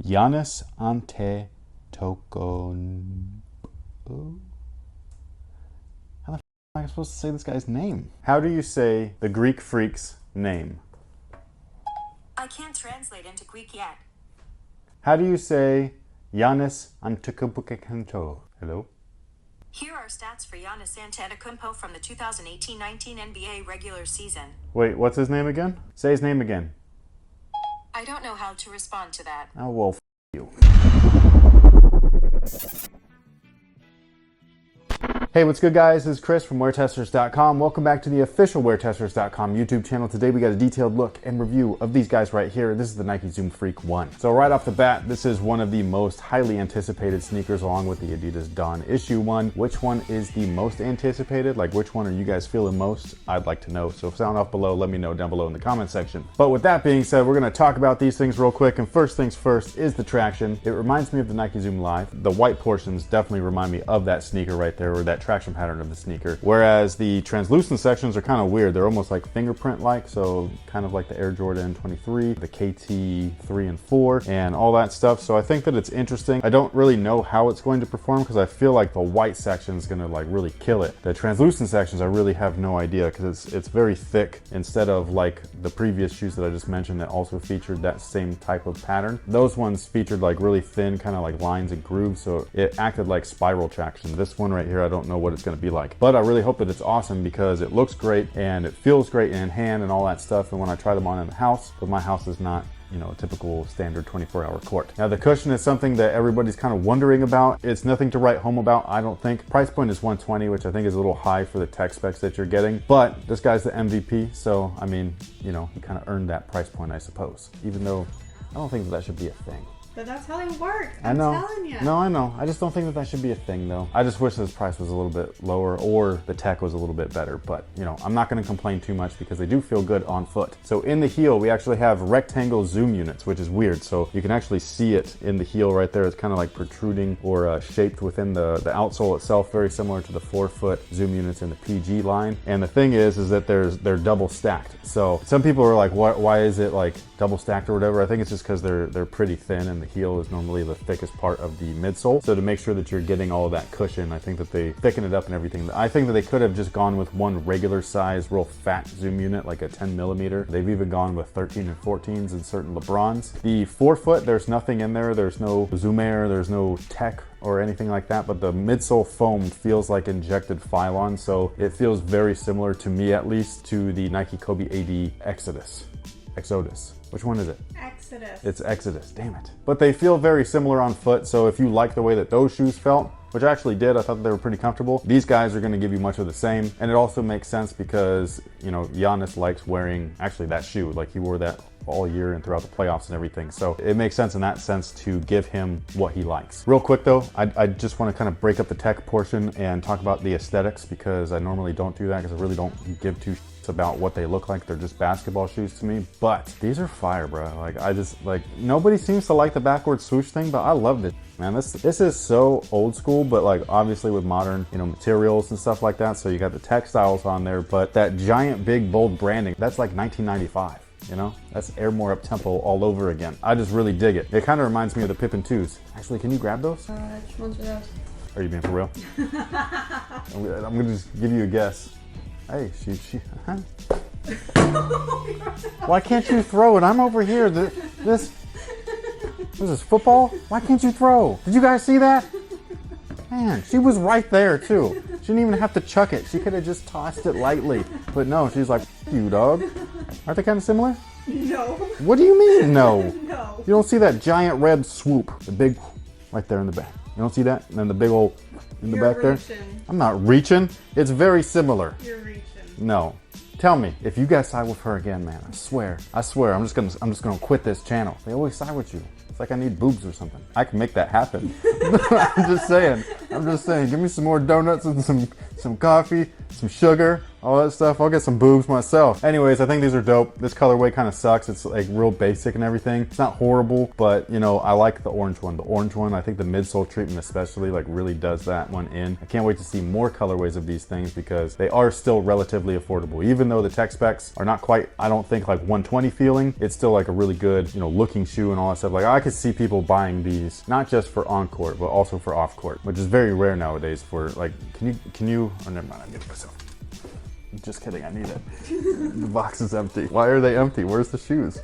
Giannis Antetokounmpo. How the f am I supposed to say this guy's name? How do you say the Greek freak's name? I can't translate into Greek yet. How do you say Giannis Antetokounmpo? Hello? Here are stats for Giannis Antetokounmpo from the 2018-19 NBA regular season. Wait, what's his name again? Say his name again. I don't know how to respond to that. Oh, well, f you. Hey, what's good, guys? This is Chris from WearTesters.com. Welcome back to the official WearTesters.com YouTube channel. Today we got a detailed look and review of these guys right here. This is the Nike Zoom Freak 1. So right off the bat, this is one of the most highly anticipated sneakers along with the Adidas Dawn Issue 1. Which one is the most anticipated? Like, which one are you guys feeling most? I'd like to know. So sound off below, let me know down below in the comment section. But with that being said, we're going to talk about these things real quick. And first things first is the traction. It reminds me of the Nike Zoom Live. The white portions definitely remind me of that sneaker right there, or that traction pattern of the sneaker, whereas the translucent sections are kind of weird. They're almost like fingerprint like, so kind of like the Air Jordan 23, the KT 3 and 4 and all that stuff. So I think that it's interesting. I don't really know how it's going to perform because I feel like the white section is going to like really kill it. The translucent sections I really have no idea because it's very thick instead of like the previous shoes that I just mentioned that also featured that same type of pattern. Those ones featured like really thin kind of like lines and grooves, so it acted like spiral traction. This one right here, I don't know what it's going to be like, but I really hope that it's awesome because it looks great and it feels great in hand and all that stuff. And when I try them on in the house, but my house is not, you know, a typical standard 24-hour court. Now the cushion is something that everybody's kind of wondering about. It's nothing to write home about, I don't think. Price point is $120, which I think is a little high for the tech specs that you're getting, but this guy's the MVP, so I mean, you know, he kind of earned that price point, I suppose, even though I don't think that should be a thing. But that's how they work. I'm telling you. No, I know. I just don't think that that should be a thing, though. I just wish this price was a little bit lower or the tech was a little bit better. But, you know, I'm not going to complain too much because they do feel good on foot. So in the heel, we actually have rectangle zoom units, which is weird. So you can actually see it in the heel right there. It's kind of like protruding or shaped within the outsole itself, very similar to the 4-foot zoom units in the PG line. And the thing is that they're double stacked. So some people are like, why is it like double stacked or whatever? I think it's just because they're pretty thin and the heel is normally the thickest part of the midsole. So to make sure that you're getting all of that cushion, I think that they thicken it up and everything. I think that they could have just gone with one regular size, real fat zoom unit, like a 10 millimeter. They've even gone with 13 and 14s in certain LeBrons. The 4-foot, there's nothing in there. There's no zoom air, there's no tech or anything like that, but the midsole foam feels like injected Phylon, so it feels very similar to me, at least, to the Nike Kobe AD Exodus. Which one is it? Exodus. It's Exodus, damn it. But they feel very similar on foot, so if you like the way that those shoes felt, which I actually did, I thought they were pretty comfortable, these guys are gonna give you much of the same. And it also makes sense because, you know, Giannis likes wearing, actually that shoe, like he wore that all year and throughout the playoffs and everything. So it makes sense in that sense to give him what he likes. Real quick though, I just want to kind of break up the tech portion and talk about the aesthetics because I normally don't do that because I really don't give two shits about what they look like. They're just basketball shoes to me, but these are fire, bro. Like I just like, nobody seems to like the backward swoosh thing, but I love this, man. This is so old school, but like obviously with modern, you know, materials and stuff like that. So you got the textiles on there, but that giant big bold branding, that's like 1995. You know, that's Air More Up Tempo all over again. I just really dig it. It kind of reminds me of the Pippin 2s. Actually, can you grab those? Which ones are those? Are you being for real? I'm gonna just give you a guess. Hey, huh? Why can't you throw it? I'm over here. This is football? Why can't you throw? Did you guys see that? Man, she was right there too. She didn't even have to chuck it. She could have just tossed it lightly. But no, she's like, F you, dog. Aren't they kind of similar? No. What do you mean, no? No. You don't see that giant red swoop, the big right there in the back. You don't see that? And then the big old in the back there? I'm not reaching. It's very similar. You're reaching. No. Tell me, if you guys side with her again, man, I swear, I'm just gonna quit this channel. They always side with you. It's like I need boobs or something. I can make that happen. I'm just saying. I'm just saying, give me some more donuts and some coffee, some sugar, all that stuff. I'll get some boobs myself. Anyways, I think these are dope. This colorway kind of sucks. It's like real basic and everything. It's not horrible, but you know, I like the orange one. The orange one, I think the midsole treatment especially like really does that one in. I can't wait to see more colorways of these things because they are still relatively affordable. Even though the tech specs are not quite, I don't think like 120 feeling, it's still like a really good, you know, looking shoe and all that stuff. Like I could see people buying these, not just for on court, but also for off court, which is very rare nowadays for like, can you, oh never mind, I get it myself. Just kidding, I need it. The box is empty. Why are they empty? Where's the shoes?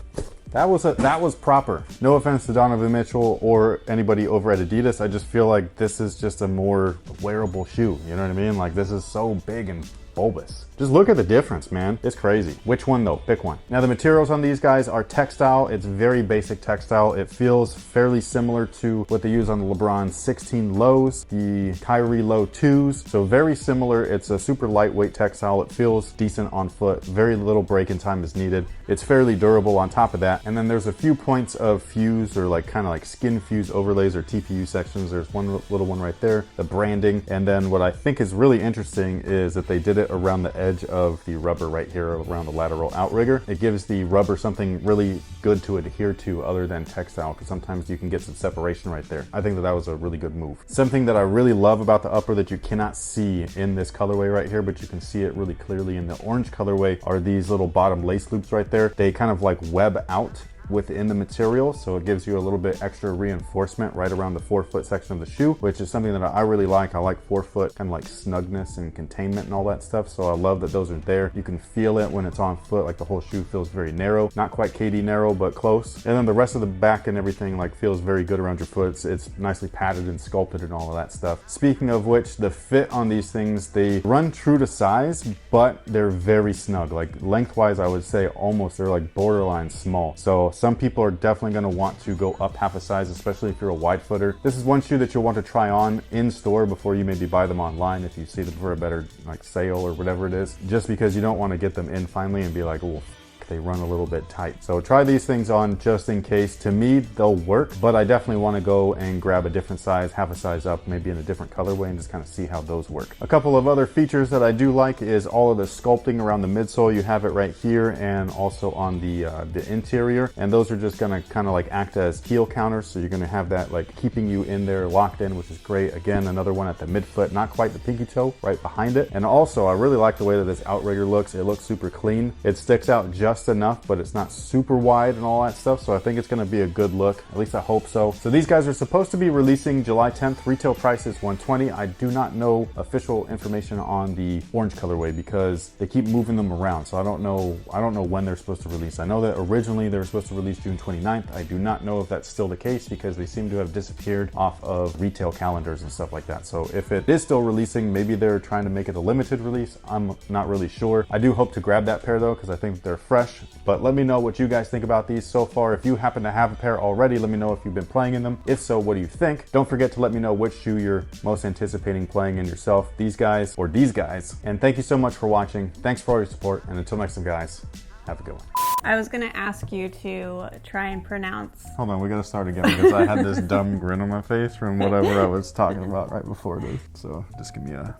That was proper. No offense to Donovan Mitchell or anybody over at Adidas. I just feel like this is just a more wearable shoe. You know what I mean? Like this is so big and bulbous. Just look at the difference, man. It's crazy. Which one though? Pick one. Now the materials on these guys are textile. It's very basic textile. It feels fairly similar to what they use on the LeBron 16 lows, the Kyrie low 2s. So very similar. It's a super lightweight textile. It feels decent on foot. Very little break-in time is needed. It's fairly durable on top of that. And then there's a few points of fuse or like kind of like skin fuse overlays or TPU sections. There's one little one right there, the branding. And then what I think is really interesting is that they did it around the edge of the rubber right here around the lateral outrigger. It gives the rubber something really good to adhere to other than textile, because sometimes you can get some separation right there. I think that was a really good move. Something that I really love about the upper that you cannot see in this colorway right here, but you can see it really clearly in the orange colorway, are these little bottom lace loops right there. They kind of like web out within the material, so it gives you a little bit extra reinforcement right around the forefoot section of the shoe, which is something that I really like. I like forefoot kind of like snugness and containment and all that stuff, so I love that those are there. You can feel it when it's on foot, like the whole shoe feels very narrow, not quite KD narrow, but close. And then the rest of the back and everything like feels very good around your foot. It's nicely padded and sculpted and all of that stuff. Speaking of which, the fit on these things, they run true to size, but they're very snug. Like lengthwise, I would say almost they're like borderline small. So some people are definitely going to want to go up half a size, especially if you're a wide footer. This is one shoe that you'll want to try on in store before you maybe buy them online if you see them for a better like sale or whatever it is, just because you don't want to get them in finally and be like, oh, they run a little bit tight. So try these things on just in case. To me, they'll work, but I definitely want to go and grab a different size, half a size up, maybe in a different colorway, and just kind of see how those work. A couple of other features that I do like is all of the sculpting around the midsole. You have it right here and also on the interior, and those are just going to kind of like act as heel counters. So you're going to have that like keeping you in there locked in, which is great. Again, another one at the midfoot, not quite the pinky toe, right behind it. And also, I really like the way that this outrigger looks. It looks super clean. It sticks out just enough, but it's not super wide and all that stuff, so I think it's going to be a good look. At least I hope so. So these guys are supposed to be releasing July 10th. Retail price is $120. I do not know official information on the orange colorway because they keep moving them around, so I don't know when they're supposed to release. I know that originally they were supposed to release June 29th. I do not know if that's still the case because they seem to have disappeared off of retail calendars and stuff like that. So if it is still releasing, maybe they're trying to make it a limited release. I'm not really sure. I do hope to grab that pair though, because I think they're fresh. But let me know what you guys think about these so far. If you happen to have a pair already, let me know if you've been playing in them. If so, what do you think? Don't forget to let me know which shoe you're most anticipating playing in yourself, these guys or these guys. And thank you so much for watching. Thanks for all your support. And until next time, guys, have a good one. I was gonna ask you to try and pronounce. Hold on, we gotta start again because I had this dumb grin on my face from whatever I was talking about right before this. So just give me a...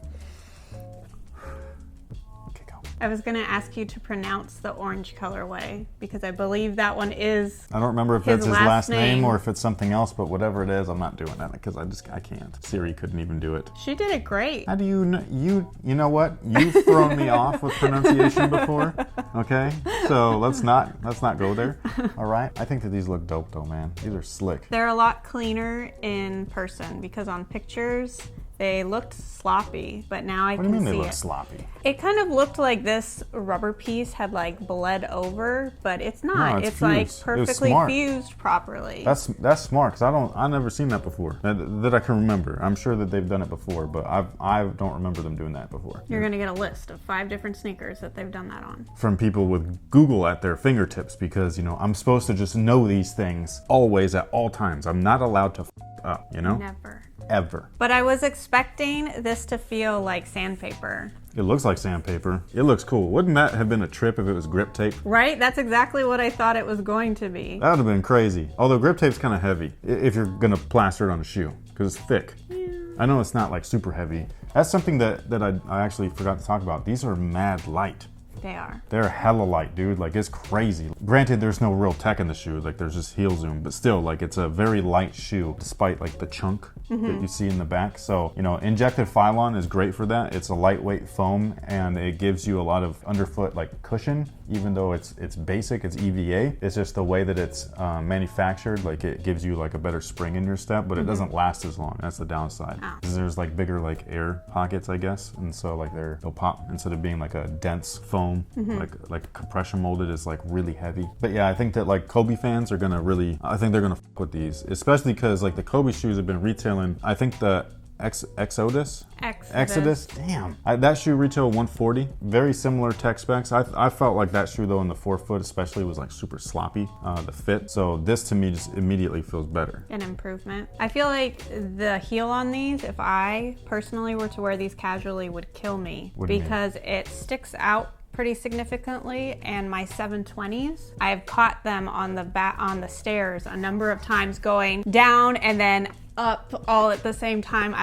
I was gonna ask you to pronounce the orange colorway because I believe that one is. I don't remember if it's his last name or if it's something else, but whatever it is, I'm not doing that because I can't. Siri couldn't even do it. She did it great. How do you know? You know what? You've thrown me off with pronunciation before. Okay, so let's not go there. All right. I think that these look dope though, man. These are slick. They're a lot cleaner in person because on pictures they looked sloppy, but now I can see it. What do you mean they look sloppy? It kind of looked like this rubber piece had like bled over, but it's not. No, it's like perfectly fused properly. That's smart because I've never seen that before that I can remember. I'm sure that they've done it before, but I don't remember them doing that before. You're gonna get a list of 5 different sneakers that they've done that on. From people with Google at their fingertips because, you know, I'm supposed to just know these things always at all times. I'm not allowed to f up, you know? Never. Ever. But I was expecting this to feel like sandpaper. It looks like sandpaper. It looks cool. Wouldn't that have been a trip if it was grip tape? Right? That's exactly what I thought it was going to be. That would have been crazy. Although grip tape's kind of heavy if you're gonna plaster it on a shoe because it's thick. Yeah. I know it's not like super heavy. That's something that I actually forgot to talk about. These are mad light. They are. They're hella light, dude. Like, it's crazy. Granted, there's no real tech in the shoe. Like, there's just heel zoom, but still, like, it's a very light shoe despite like the chunk that you see in the back. So, you know, injected Phylon is great for that. It's a lightweight foam and it gives you a lot of underfoot like cushion, even though it's basic, it's EVA. It's just the way that it's manufactured. Like, it gives you like a better spring in your step, but it doesn't last as long. That's the downside. Because there's like bigger like air pockets, I guess. And so like they'll pop instead of being like a dense foam, like compression molded is like really heavy. But yeah, I think that like Kobe fans are gonna really, I think they're gonna fuck with these, especially because like the Kobe shoes have been retailing, I think the Exodus, damn, that shoe retail 140. Very similar tech specs. I felt like that shoe though in the forefoot especially was like super sloppy, the fit. So this to me just immediately feels better. An improvement. I feel like the heel on these, if I personally were to wear these casually, would kill me because it sticks out pretty significantly, and my 720s, I've caught them on the stairs a number of times going down and then up all at the same time.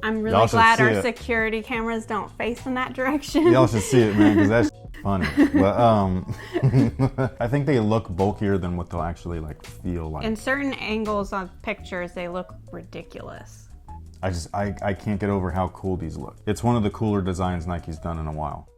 I'm really glad our security cameras don't face in that direction. Y'all should see it, man, because that's funny. But I think they look bulkier than what they'll actually like feel like. In certain angles on pictures, they look ridiculous. I can't get over how cool these look. It's one of the cooler designs Nike's done in a while.